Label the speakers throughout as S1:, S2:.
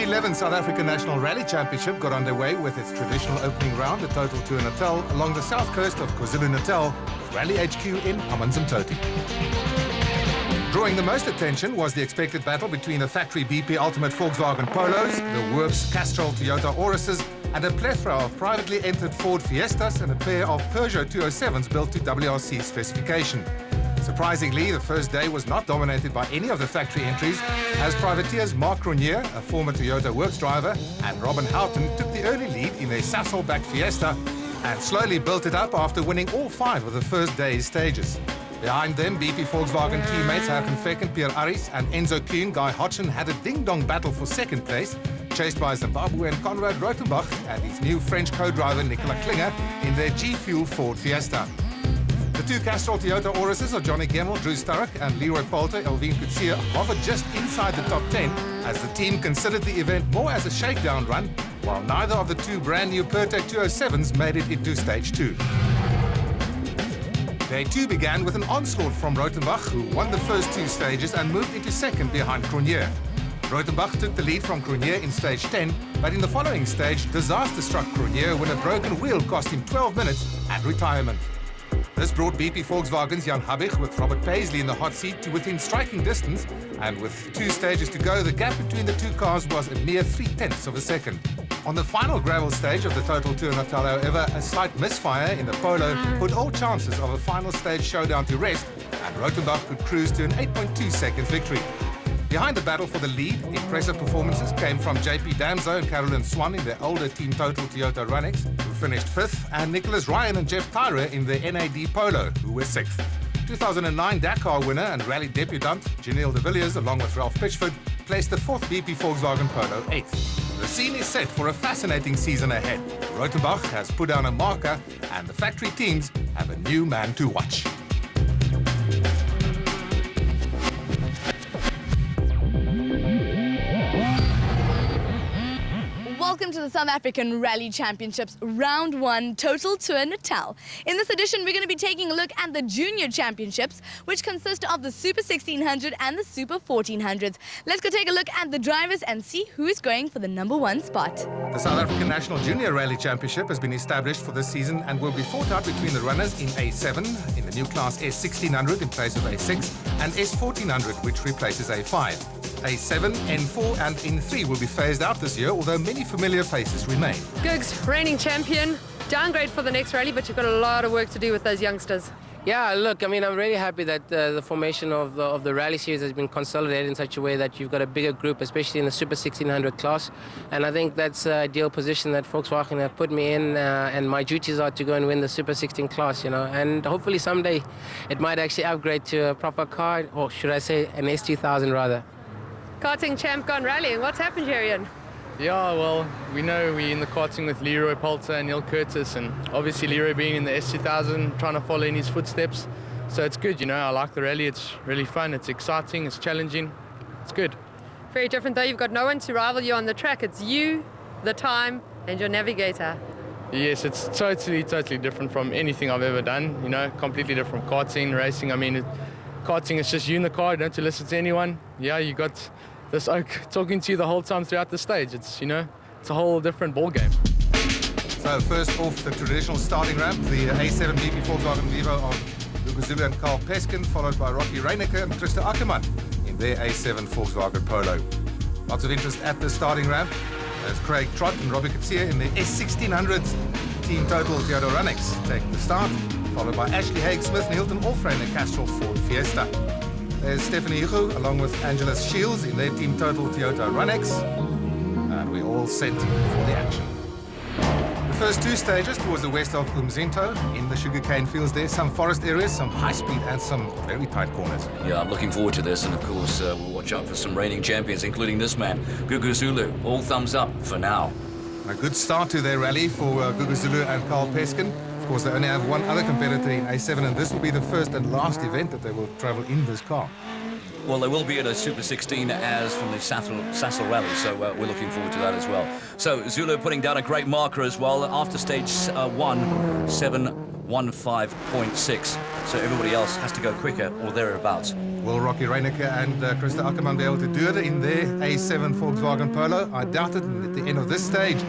S1: The 11th South African National Rally Championship got underway with its traditional opening round, the Total Tour Natal, along the south coast of KwaZulu-Natal, with Rally HQ in Amanzimtoti. Drawing the most attention was the expected battle between the factory BP Ultimate Volkswagen Polos, the Works Castrol Toyota Auruses, and a plethora of privately entered Ford Fiestas and a pair of Peugeot 207s built to WRC specification. Surprisingly, the first day was not dominated by any of the factory entries, as privateers Mark Cronje, a former Toyota Works driver, and Robin Houghton took the early lead in their Sasol-backed Fiesta and slowly built it up after winning all 5 of the first day's stages. Behind them, BP Volkswagen teammates Herken Fecken, Pierre Aris and Enzo Kuhn, Guy Hodgson had a ding-dong battle for second place, chased by Zimbabwean Konrad Rothenbach and his new French co-driver Nicolas Klinger in their G-Fuel Ford Fiesta. The 2 Castrol Toyota Auruses of Johnny Gemmell, Drew Sturrock and Leroy Poulter, Elvin Coetzee hovered just inside the top 10 as the team considered the event more as a shakedown run, while neither of the 2 brand new Pertec 207s made it into stage 2. Day 2 began with an onslaught from Rothenbach, who won the first 2 stages and moved into second behind Cronje. Rothenbach took the lead from Cronje in stage 10, but in the following stage, disaster struck Cronje when a broken wheel cost him 12 minutes and retirement. This brought BP Volkswagen's Jan Habich with Robert Paisley in the hot seat to within striking distance, and with 2 stages to go, the gap between the 2 cars was a mere 0.3 of a second. On the final gravel stage of the Total Tour Natal, however, a slight misfire in the Polo put all chances of a final stage showdown to rest, and Rothenbach could cruise to an 8.2 seconds victory. Behind the battle for the lead, impressive performances came from JP Damso and Carolyn Swan in their older Team Total Toyota Runnix, who finished 5th, and Nicholas Ryan and Jeff Tyrer in their NAD Polo, who were 6th. 2009 Dakar winner and rally debutant Janelle de Villiers, along with Ralph Pitchford, placed the 4th BP Volkswagen Polo 8th. The scene is set for a fascinating season ahead. Rothenbach has put down a marker, and the factory teams have a new man to watch.
S2: Welcome to the South African Rally Championships Round 1 Total Tour Natal. In this edition, we're going to be taking a look at the Junior Championships, which consist of the Super 1600 and the Super 1400s. Let's go take a look at the drivers and see who is going for the '1 spot.
S1: The South African National Junior Rally Championship has been established for this season and will be fought out between the runners in A7, in the new class S1600 in place of A6, and S1400, which replaces A5. A7, N4 and N3 will be phased out this year, although many familiar faces remain.
S3: Gugs, reigning champion, downgrade for the next rally, but you've got a lot of work to do with those youngsters.
S4: Yeah, look, I mean, I'm really happy that the formation of the rally series has been consolidated in such a way that you've got a bigger group, especially in the Super 1600 class. And I think that's the ideal position that Volkswagen have put me in, and my duties are to go and win the Super 16 class, you know. And hopefully someday it might actually upgrade to a proper car, or should I say an S2000 rather.
S3: Karting champ gone rallying. What's happened, Jerian?
S5: Yeah, well, we know we're in the karting with Leroy Poulter and Neil Curtis, and obviously Leroy being in the S2000, trying to follow in his footsteps. So it's good, you know, I like the rally. It's really fun, it's exciting, it's challenging, it's good.
S3: Very different though, you've got no one to rival you on the track. It's you, the time, and your navigator.
S5: Yes, it's totally different from anything I've ever done, you know, completely different from karting, racing. I mean, karting is just you in the car, you don't have to listen to anyone. Yeah, you got this oak talking to you the whole time throughout the stage. It's, you know, it's a whole different ball game.
S1: So first off the traditional starting ramp, the A7 BP Volkswagen Vivo of Lucas Zulu and Carl Peskin, followed by Rocky Reinicke and Christa Ackermann in their A7 Volkswagen Polo. Lots of interest at the starting ramp as Craig Trott and Robbie Coetzee in the S1600 Team Total Toyota Runnix take the start, followed by Ashley Haig-Smith and Hilton Orfrey in the Castrol Ford Fiesta. There's Stephanie Hugo along with Angela Shields in their Team Total Toyota Runnix, and we're all set for the action. The first 2 stages towards the west of Umzinto, in the sugarcane fields there, some forest areas, some high speed and some very tight corners.
S6: Yeah, I'm looking forward to this, and of course we'll watch out for some reigning champions, including this man, Gugu Zulu. All thumbs up for now.
S1: A good start to their rally for Gugu Zulu and Carl Peskin. Of course, they only have one other competitor in A7, and this will be the first and last event that they will travel in this car.
S6: Well, they will be at a Super 16 as from the Sasol Rally, so we're looking forward to that as well. So Zulu putting down a great marker as well after stage 1, 7 1:15.6. So everybody else has to go quicker or thereabouts.
S1: Will Rocky Reinicke and Christa Ackermann be able to do it in their A7 Volkswagen Polo? I doubt it. And at the end of this stage,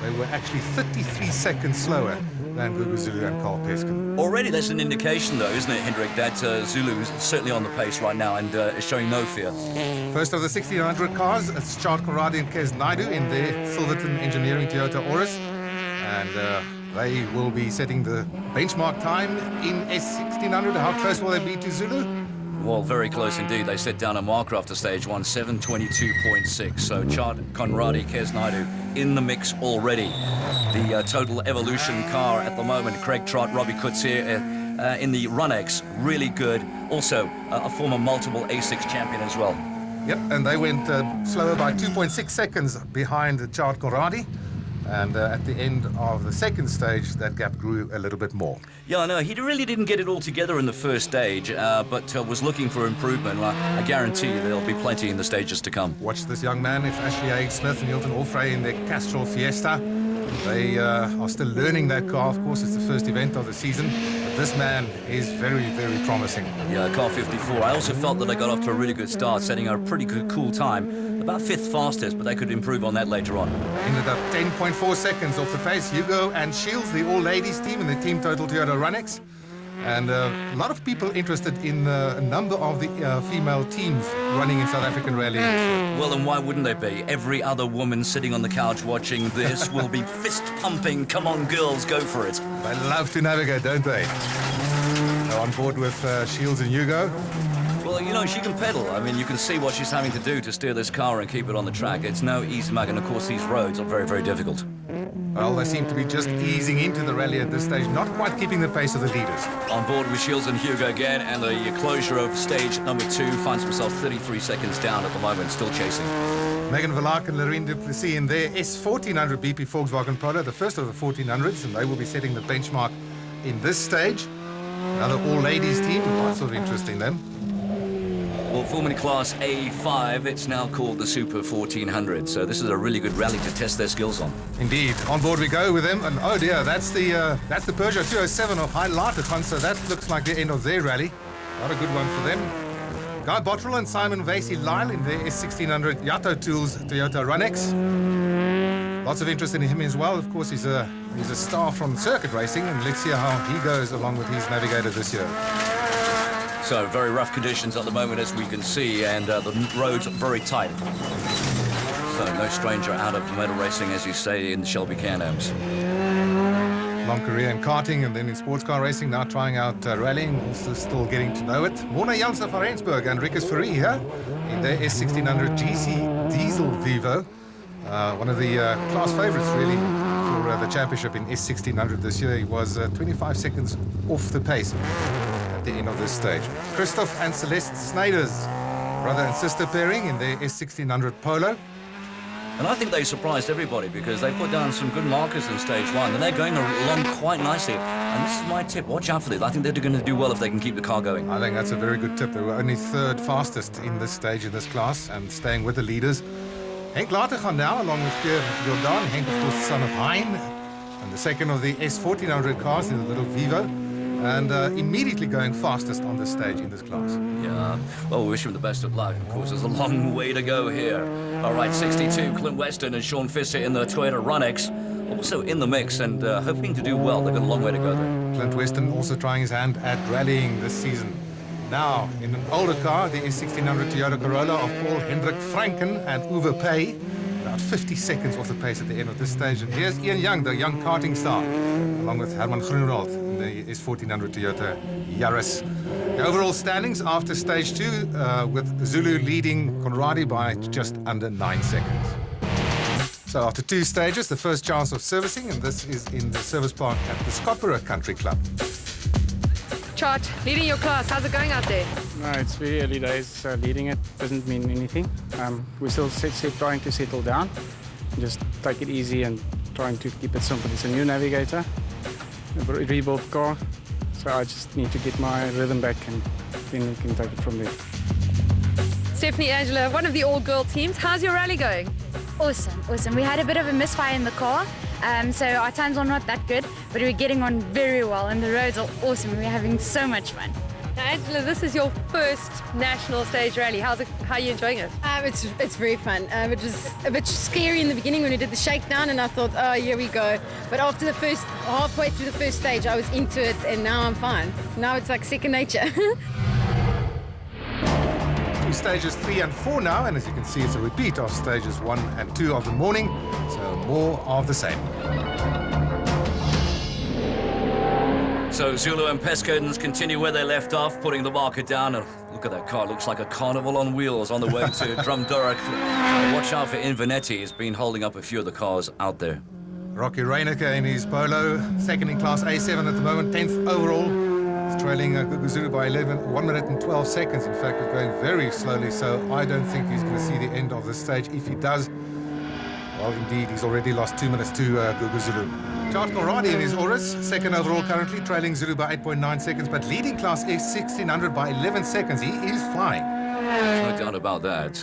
S1: they were actually 33 seconds slower than Gugu Zulu and Carl Peskin.
S6: Already that's an indication, though, isn't it, Hendrik, that Zulu is certainly on the pace right now and is showing no fear.
S1: First of the 1600 cars, it's Chad Conradi and Kes Naidu in their Silverton Engineering Toyota Auris. And they will be setting the benchmark time in S1600. How close will they be to Zulu?
S6: Well, very close indeed. They set down a marker after stage 1, 7:22.6. So Chad Conradi, Kes Naidu in the mix already. The Total Evolution car at the moment, Craig Trott, Robbie Kutz here in the Runex, really good. Also, a former multiple A6 champion as well.
S1: Yep, and they went slower by 2.6 seconds behind Chad Conradi. And at the end of the second stage, that gap grew a little bit more.
S6: Yeah, I know. He really didn't get it all together in the first stage, but was looking for improvement. I guarantee you there'll be plenty in the stages to come.
S1: Watch this young man, if Ashley Haig Smith and Hilton Allfrey in their Castrol Fiesta. They are still learning that car. Of course, it's the first event of the season. But this man is very, very promising.
S6: Yeah, car 54. I also felt that they got off to a really good start, setting a pretty good, cool time. About 5th fastest, but they could improve on that later on.
S1: Ended up 10.4 seconds off the pace. Hugo and Shields, the all-ladies team in the Team Total Toyota Runex. And a lot of people interested in a number of the female teams running in South African Rally.
S6: Well, and why wouldn't they be? Every other woman sitting on the couch watching this will be fist pumping. Come on, girls, go for it.
S1: They love to navigate, don't they? They're on board with Shields and Hugo.
S6: Well, you know, she can pedal. I mean, you can see what she's having to do to steer this car and keep it on the track. It's no easy mug, and of course these roads are very, very difficult.
S1: Well, they seem to be just easing into the rally at this stage, not quite keeping the pace of the leaders.
S6: On board with Shields and Hugo again, and the closure of stage number 2 finds himself 33 seconds down at the moment, still chasing.
S1: Megan Verlaak and Lorraine Duplessis in their S1400 BP Volkswagen Polo, the first of the 1400s, and they will be setting the benchmark in this stage. Another all-ladies team, lots of interest in them.
S6: Well, forming class A5, it's now called the Super 1400. So this is a really good rally to test their skills on.
S1: Indeed. On board we go with them. And oh dear, that's the Peugeot 207 of High Laterton. So that looks like the end of their rally. Not a good one for them. Guy Bottrell and Simon Vasey-Lyle in their S1600 Yato Tools Toyota Runex. Lots of interest in him as well. Of course, he's a star from circuit racing, and let's see how he goes along with his navigator this year.
S6: So very rough conditions at the moment, as we can see, and the roads are very tight. So no stranger out of motor racing, as you say, in the Shelby Can-Ams.
S1: Long career in karting and then in sports car racing, now trying out rallying, also still getting to know it. Mona Janssen van Rensburg and Rikus Fourie here in their S1600 GC Diesel Vivo. One of the class favorites, really, for the championship in S1600 this year. He was 25 seconds off the pace at the end of this stage. Christoph and Celeste Snyders, brother and sister pairing in their S1600 Polo.
S6: And I think they surprised everybody because they put down some good markers in stage 1, and they're going along quite nicely. And this is my tip, watch out for this. I think they're going to do well if they can keep the car going.
S1: I think that's a very good tip. They were only 3rd fastest in this stage, in this class, and staying with the leaders. Henk Latergan now, along with Pierre Jordan, Henk, of course, son of Hein, and the second of the S1400 cars in the little Vivo, and immediately going fastest on this stage in this class.
S6: Yeah, well, we wish him the best of luck. Of course, there's a long way to go here. All right, 62, Clint Weston and Sean Fisher in the Toyota Runex, also in the mix and hoping to do well. They've got a long way to go there.
S1: Clint Weston also trying his hand at rallying this season. Now, in an older car, the S1600 Toyota Corolla of Paul Hendrik Franken and Uwe Pay, about 50 seconds off the pace at the end of this stage. And here's Ian Young, the young karting star, along with Herman Groenewald in the S1400 Toyota Yaris. The overall standings after stage 2, with Zulu leading Conradi by just under 9 seconds. So after 2 stages, the first chance of servicing, and this is in the service park at the Scotborough Country Club.
S3: Chart, leading your class, how's it going out there?
S7: No, it's very early days. Leading it doesn't mean anything. We're still trying to settle down, just take it easy and trying to keep it simple. It's a new navigator, a rebuilt car, so I just need to get my rhythm back and then we can take it from there.
S3: Stephanie Angela, one of the all-girl teams, how's your rally going?
S8: Awesome. We had a bit of a misfire in the car, So our times are not that good, but we're getting on very well and the roads are awesome. We're having so much fun.
S3: Now, Angela, this is your first national stage rally. How are you enjoying it?
S9: It's very fun. It was a bit scary in the beginning when we did the shakedown, and I thought, oh, here we go. But after the first, halfway through the first stage, I was into it, and now I'm fine. Now it's like second nature.
S1: Stages 3 and 4 now, and as you can see, it's a repeat of stages 1 and 2 of the morning, so more of the same.
S6: So Zulu and Peskins continue where they left off, putting the marker down. And look at that car, looks like a carnival on wheels on the way to Drumdurk. Watch out for Invernetti, he's been holding up a few of the cars out there.
S1: Rocky Reiniger in his Polo, second in class A7 at the moment, 10th overall. He's trailing Gugu Zulu by 1 minute and 12 seconds. In fact, it's going very slowly, so I don't think he's going to see the end of this stage. If he does, well, indeed, he's already lost 2 minutes to Gugu Zulu. Chart Conradi in his Horus, second overall currently, trailing Zulu by 8.9 seconds, but leading class S1600 by 11 seconds. He is flying.
S6: No doubt about that.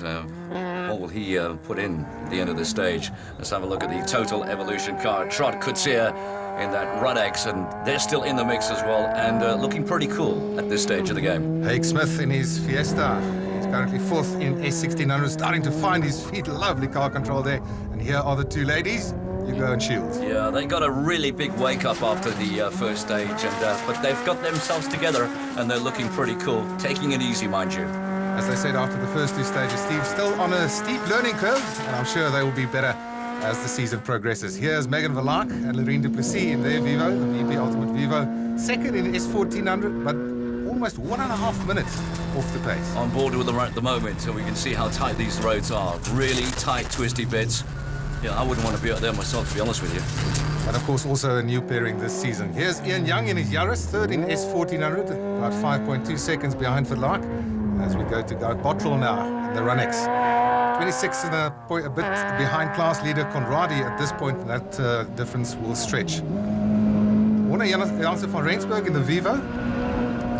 S6: What will he put in at the end of the stage? Let's have a look at the Total Evolution car. Trot Kutsia in that Rudex, and they're still in the mix as well, and looking pretty cool at this stage of the game.
S1: Haig Smith in his Fiesta. He's currently fourth in S1600, starting to find his feet. Lovely car control there. And here are the two ladies, Hugo and Shields.
S6: Yeah, they got a really big wake-up after the first stage, and but they've got themselves together, and they're looking pretty cool. Taking it easy, mind you.
S1: As I said, after the first two stages, Steve's still on a steep learning curve, and I'm sure they will be better as the season progresses. Here's Megan Verlaak and Loreen Duplessis in their Vivo, the VP Ultimate Vivo. Second in S1400, but almost 1.5 minutes off the pace.
S6: On board with them right at the moment, so we can see how tight these roads are. Really tight, twisty bits. Yeah, I wouldn't want to be out there myself, to be honest with you.
S1: And of course, also a new pairing this season. Here's Ian Young in his Yaris, third in S1400, about 5.2 seconds behind Verlaak. As we go to Guy Bottrell now in the Runex. 26 and a bit behind class leader Conradi at this point. That difference will stretch. Warner Janssen van Rensburg in the Vivo,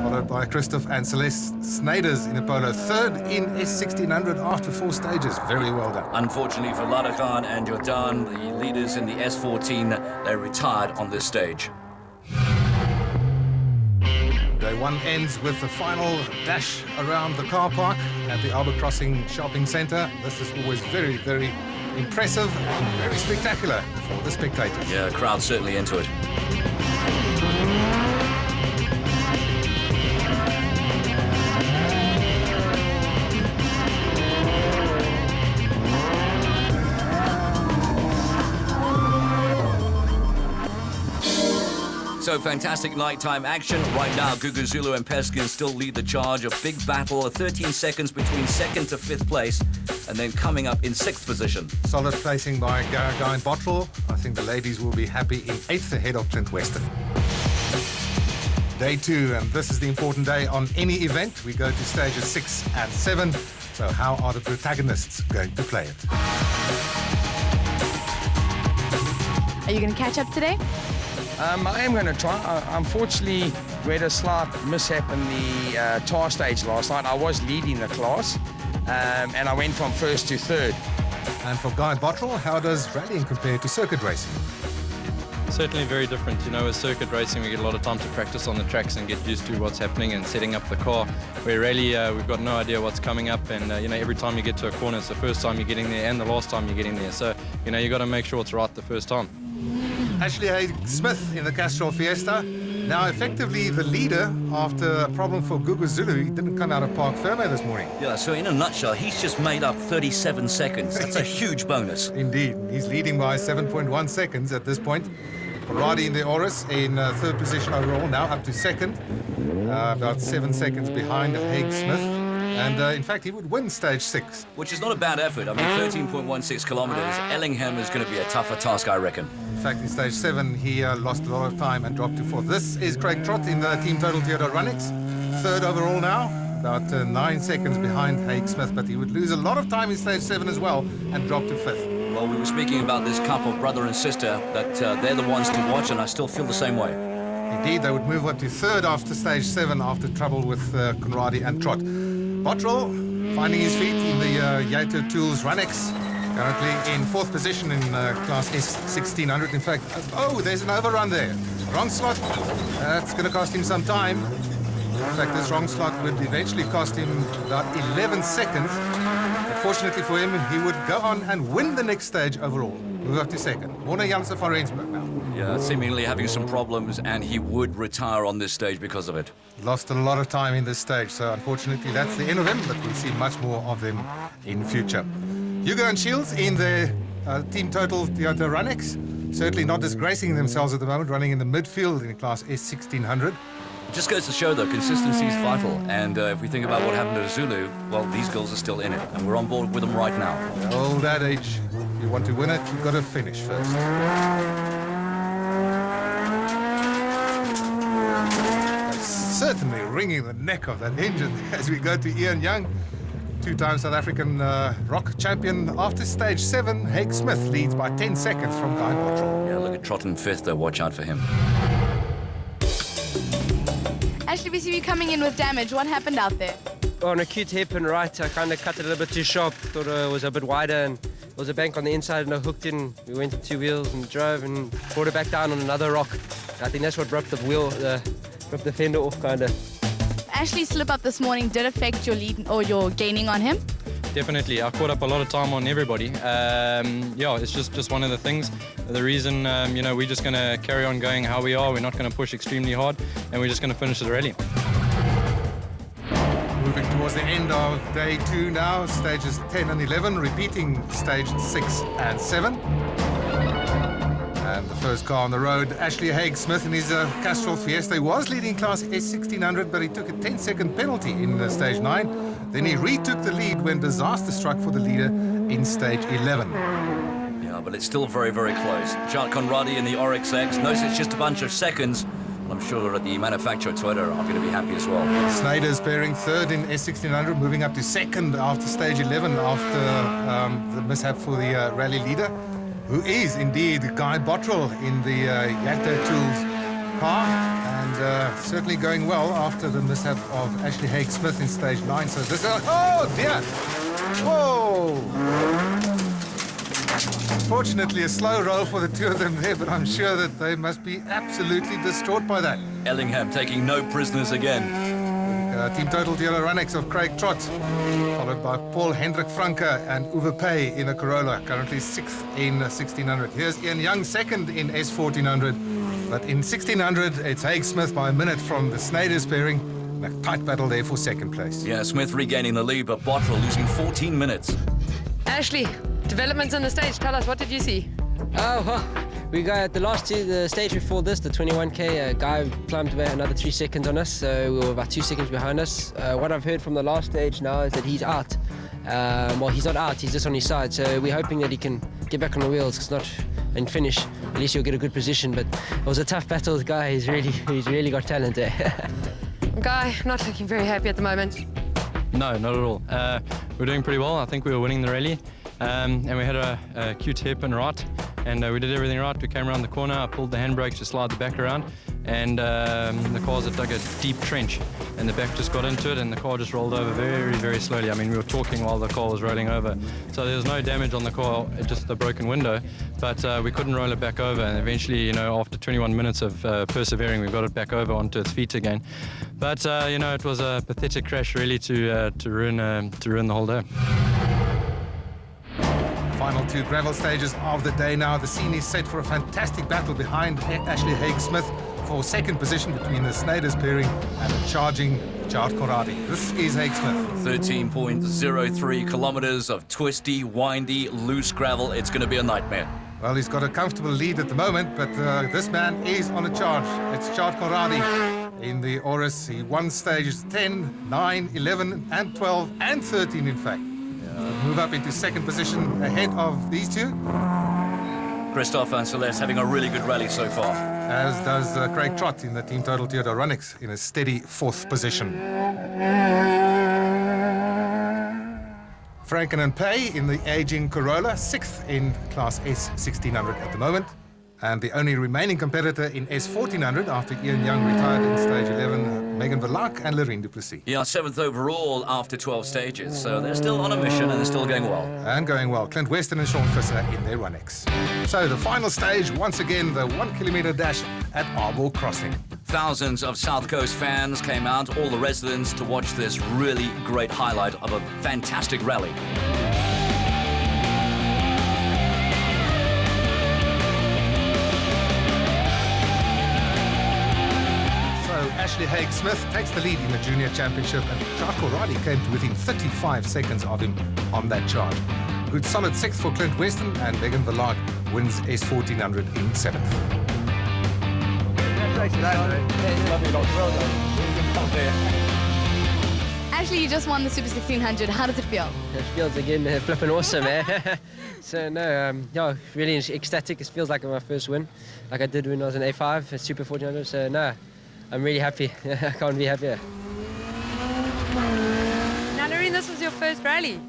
S1: followed by Christoph and Celeste Snyders in the Polo. Third in S1600 after 4 stages. Very well done.
S6: Unfortunately for Ladakhan and Jordan, the leaders in the S14, they retired on this stage.
S1: Day 1 ends with the final dash around the car park at the Albert Crossing Shopping Centre. This is always very, very impressive and very spectacular for the spectators.
S6: Yeah, the crowd's certainly into it. So fantastic nighttime action. Right now, Gugu Zulu and Peskin still lead the charge. A big battle, 13 seconds between 2nd to 5th place, and then coming up in 6th position.
S1: Solid placing by Guy and Bottrell. I think the ladies will be happy in 8th ahead of Trent Western. Day 2, and this is the important day on any event. We go to stages 6 and 7. So how are the protagonists going to play it?
S2: Are you going to catch up today?
S10: I am going to try. Unfortunately, we had a slight mishap in the tar stage last night. I was leading the class, and I went from 1st to 3rd.
S1: And for Guy Bottrell, how does rallying compare to circuit racing?
S11: Certainly very different. You know, with circuit racing, we get a lot of time to practice on the tracks and get used to what's happening and setting up the car. Where rally, we've got no idea what's coming up, and you know, every time you get to a corner, it's the first time you're getting there and the last time you're getting there. So, you know, you got to make sure it's right the first time.
S1: Ashley Haig Smith in the Castrol Fiesta, now effectively the leader after a problem for Gugu Zulu. He didn't come out of Park Ferme this morning.
S6: Yeah, so in a nutshell, he's just made up 37 seconds. That's a huge bonus.
S1: Indeed. He's leading by 7.1 seconds at this point. Conradi in the Horus in 3rd position overall, now up to 2nd. About 7 seconds behind Haig Smith. And in fact, he would win stage 6.
S6: Which is not a bad effort. I mean, 13.16 kilometers. Ellingham is going to be a tougher task, I reckon.
S1: In fact, in stage 7, he lost a lot of time and dropped to 4th. This is Craig Trott in the Team Total Theodore Runnix. 3rd overall now, about 9 seconds behind Haig Smith, but he would lose a lot of time in stage 7 as well and drop to 5th.
S6: Well, we were speaking about this couple, brother and sister, that they're the ones to watch, and I still feel the same way.
S1: Indeed, they would move up to 3rd after stage 7 after trouble with Conradi and Trott. Bottrell finding his feet in the Yato Tools Runex, Currently in fourth position in Class S 1600. In fact, oh, there's an overrun there. Wrong slot. That's going to cost him some time. In fact, this wrong slot would eventually cost him about 11 seconds. But fortunately for him, he would go on and win the next stage overall. Move up to second. Warner Janssen van Rensburg now.
S6: Yeah, seemingly having some problems, and he would retire on this stage because of it.
S1: Lost a lot of time in this stage, so unfortunately that's the end of him, but we'll see much more of them in future. Hugo and Shields in the team total Toyota Runex. Certainly not disgracing themselves at the moment, running in the midfield in Class S 1600.
S6: It just goes to show, though, consistency is vital. And if we think about what happened to Zulu, well, these girls are still in it, and we're on board with them right now.
S1: Old adage, if you want to win it, you've got to finish first. That's certainly wringing the neck of that engine as we go to Ian Young. Two-time South African rock champion. After stage 7, Haig Smith leads by 10 seconds from Guy Bottrell.
S6: Yeah, look at Trotton fifth, though. Watch out for him.
S2: Ashley, we see you coming in with damage. What happened out there?
S12: On acute hairpin right, I kind of cut it a little bit too sharp. Thought it was a bit wider, and there was a bank on the inside, and I hooked in. We went to two wheels and drove and brought it back down on another rock. I think that's what broke the wheel, broke the fender off, kind of.
S2: Ashley's slip up this morning did affect your lead or your gaining on him?
S11: Definitely. I caught up a lot of time on everybody. Yeah, it's just one of the things. The reason, you know, we're just going to carry on going how we are. We're not going to push extremely hard, and we're just going to finish the rally.
S1: Moving towards the end of day 2 now, stages 10 and 11, repeating stage 6 and 7. And the first car on the road, Ashley Haig Smith in his Castrol Fiesta. He was leading Class S 1600, but he took a 10-second penalty in stage 9. Then he retook the lead when disaster struck for the leader in stage 11.
S6: Yeah, but it's still very, very close. Jacques Conradi in the Oryx X knows it's just a bunch of seconds. I'm sure that the manufacturer Toyota are going to be happy as well.
S1: Snyder's pairing third in S1600, moving up to second after stage 11 after the mishap for the rally leader, who is indeed Guy Bottrell in the Yato Tools car, and certainly going well after the mishap of Ashley Haig Smith in stage 9. So this, oh dear! Whoa! Fortunately, a slow roll for the two of them there, but I'm sure that they must be absolutely distraught by that.
S6: Ellingham taking no prisoners again.
S1: Team total Toyota Runex of Craig Trott, followed by Paul Hendrik Franke and Uwe Pay in a Corolla, currently 6th in 1600. Here's Ian Young, second in S1400, but in 1600 it's Haig Smith by a minute from the Snyder's pairing. A tight battle there for second place.
S6: Yeah, Smith regaining the lead, but Bottrell losing 14 minutes.
S3: Ashley, developments on the stage. Tell us, what did you see?
S12: Oh, well, we got the stage before this, the 21K, a guy climbed away another 3 seconds on us, so we were about 2 seconds behind us. What I've heard from the last stage now is that he's out. Well, he's not out, he's just on his side, so we're hoping that he can get back on the wheels and finish. At least he'll get a good position, but it was a tough battle. The guy, he's really got talent there.
S3: Guy, not looking very happy at the moment.
S11: No, not at all. We're doing pretty well. I think we were winning the rally, and we had a cute hairpin right, and we did everything right. We came around the corner, I pulled the handbrake to slide the back around, and the cars had dug a deep trench, and the back just got into it, and the car just rolled over very, very slowly. I mean, we were talking while the car was rolling over, so there was no damage on the car, just a broken window, but we couldn't roll it back over, and eventually, you know, after 21 minutes of persevering, we got it back over onto its feet again. But you know, it was a pathetic crash, really, to ruin the whole day.
S1: Final 2 gravel stages of the day now. The scene is set for a fantastic battle behind Ashley Haig Smith for second position between the Snyder's pairing and the charging Jacques Conradi. This is Haig Smith.
S6: 13.03 kilometers of twisty, windy, loose gravel. It's going to be a nightmare.
S1: Well, he's got a comfortable lead at the moment, but this man is on a charge. It's Jacques Conradi in the Oris. He won stages 10, 9, 11, and 12, and 13, in fact. Move up into second position ahead of these two.
S6: Christophe and Celeste having a really good rally so far.
S1: As does Craig Trott in the Team Total Toyota Runex in a steady 4th position. Franken and Pay in the aging Corolla, 6th in Class S 1600 at the moment. And the only remaining competitor in S1400 after Ian Young retired in stage 11, Megan Verlaque and Lorraine Duplessis.
S6: Yeah, 7th overall after 12 stages, so they're still on a mission and they're still going well.
S1: And going well. Clint Weston and Sean Fisher in their Runex. So the final stage, once again, the 1 kilometre dash at Arbor Crossing.
S6: Thousands of South Coast fans came out, all the residents, to watch this really great highlight of a fantastic rally.
S1: Ashley Haig-Smith takes the lead in the Junior Championship, and Charles Riley came to within 35 seconds of him on that chart. Good solid 6th for Clint Weston, and Megan Verlaque wins S1400 in 7th.
S2: Ashley, you just won the Super 1600. How does it feel?
S12: It feels again flipping awesome, eh? So no, yeah, really ecstatic. It feels like my first win, like I did when I was in A5 at Super 1400. So no, I'm really happy. I can't be happier.
S3: Now, Lorraine, this was your first rally.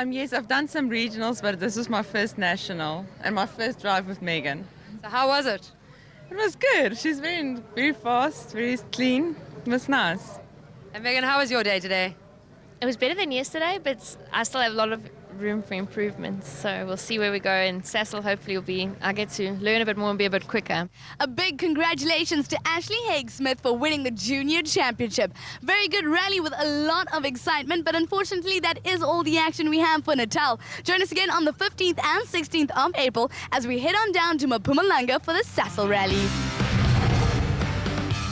S13: Yes, I've done some regionals, but this was my first national and my first drive with Megan.
S3: So how was it?
S13: It was good. She's very, very fast, very clean. It was nice.
S3: And Megan, how was your day today?
S14: It was better than yesterday, but I still have a lot of room for improvements. So we'll see where we go. And Sassel hopefully I get to learn a bit more and be a bit quicker.
S2: A big congratulations to Ashley Haig-Smith for winning the Junior Championship. Very good rally with a lot of excitement, but unfortunately that is all the action we have for Natal. Join us again on the 15th and 16th of April as we head on down to Mpumalanga for the Sassel Rally.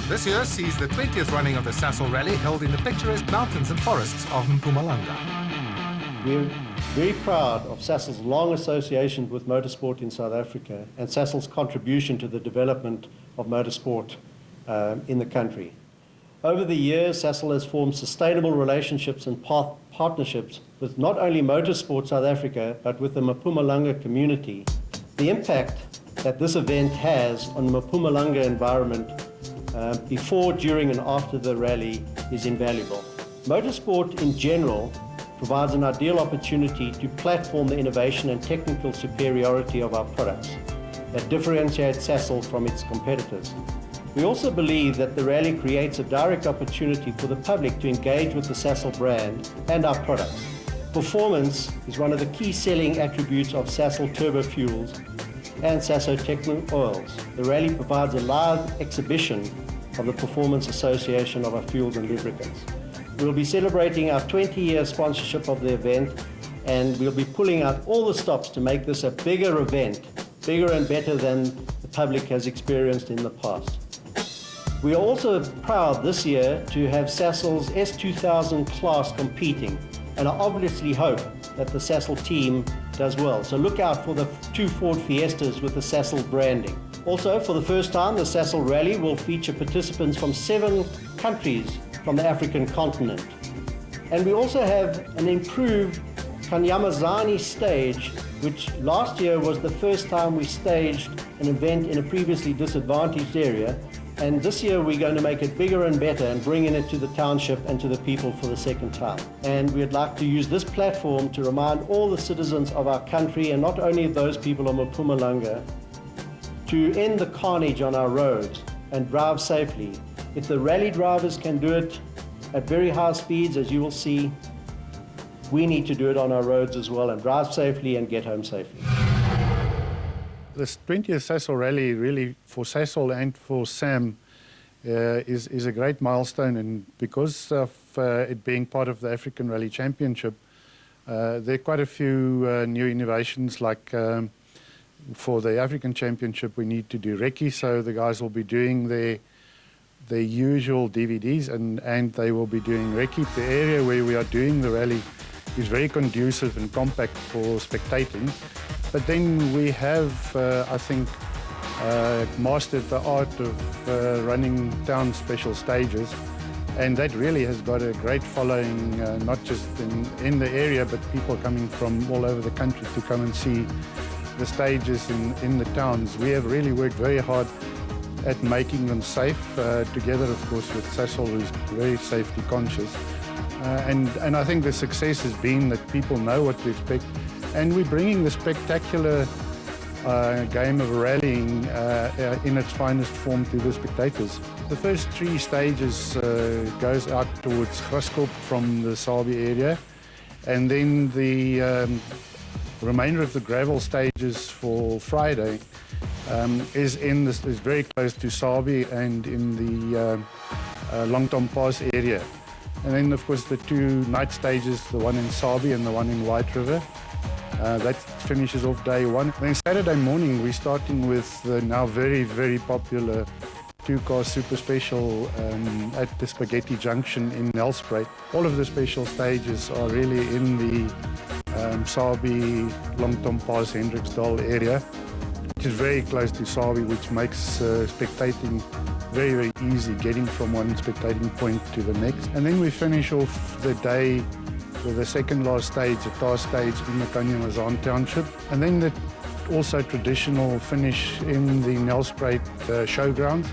S1: This year sees the 20th running of the Sassel Rally held in the picturesque mountains and forests of Mpumalanga.
S15: We're very proud of Sassel's long association with motorsport in South Africa and Sassel's contribution to the development of motorsport in the country. Over the years, Sassel has formed sustainable relationships and partnerships with not only Motorsport South Africa, but with the Mpumalanga community. The impact that this event has on the Mpumalanga environment before, during and after the rally is invaluable. Motorsport in general provides an ideal opportunity to platform the innovation and technical superiority of our products that differentiate Sassel from its competitors. We also believe that the rally creates a direct opportunity for the public to engage with the Sassel brand and our products. Performance is one of the key selling attributes of Sassel Turbo Fuels and Sasso Techno Oils. The rally provides a live exhibition of the performance association of our fuels and lubricants. We'll be celebrating our 20-year sponsorship of the event, and we'll be pulling out all the stops to make this a bigger event, bigger and better than the public has experienced in the past. We are also proud this year to have Sassel's S2000 class competing, and I obviously hope that the Sassel team does well. So look out for the 2 Ford Fiestas with the Sassel branding. Also, for the first time, the Sassel Rally will feature participants from 7 countries from the African continent. And we also have an improved Kanyamazani stage, which last year was the first time we staged an event in a previously disadvantaged area. And this year we're going to make it bigger and better and bringing it to the township and to the people for the second time. And we'd like to use this platform to remind all the citizens of our country, and not only those people of Mpumalanga, to end the carnage on our roads and drive safely. If the rally drivers can do it at very high speeds, as you will see, we need to do it on our roads as well and drive safely and get home safely.
S16: This 20th Sassel Rally really for Sassel and for Sam is a great milestone, and because of it being part of the African Rally Championship, there are quite a few new innovations, like for the African Championship we need to do recce, so the guys will be doing their usual DVDs and they will be doing recce. The area where we are doing the rally is very conducive and compact for spectating. But then we have, I think, mastered the art of running town special stages, and that really has got a great following, not just in the area, but people coming from all over the country to come and see the stages in the towns. We have really worked very hard at making them safe, together of course with Sassel, who's very safety conscious. And I think the success has been that people know what to expect, and we're bringing the spectacular game of rallying in its finest form to the spectators. The first 3 stages goes out towards Graskop from the Sabi area, and then the remainder of the gravel stages for Friday is very close to Sabi and in the Longtom Pass area. And then, of course, the 2 night stages, the one in Sabi and the one in White River. That finishes off day 1. Then Saturday morning, we're starting with the now very, very popular 2-car super special at the Spaghetti Junction in Nelspruit. All of the special stages are really in the Sabi, Longtom Pass, Hendriksdal area, which is very close to Sabi, which makes spectating very, very easy, getting from one spectating point to the next. And then we finish off the day with the second last stage, the tar stage in the Kanyamazan township. And then the also traditional finish in the Nelspruit showgrounds,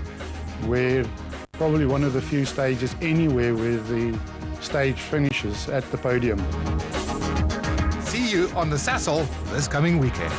S16: where probably one of the few stages anywhere where the stage finishes at the podium.
S1: See you on the Sasol this coming weekend.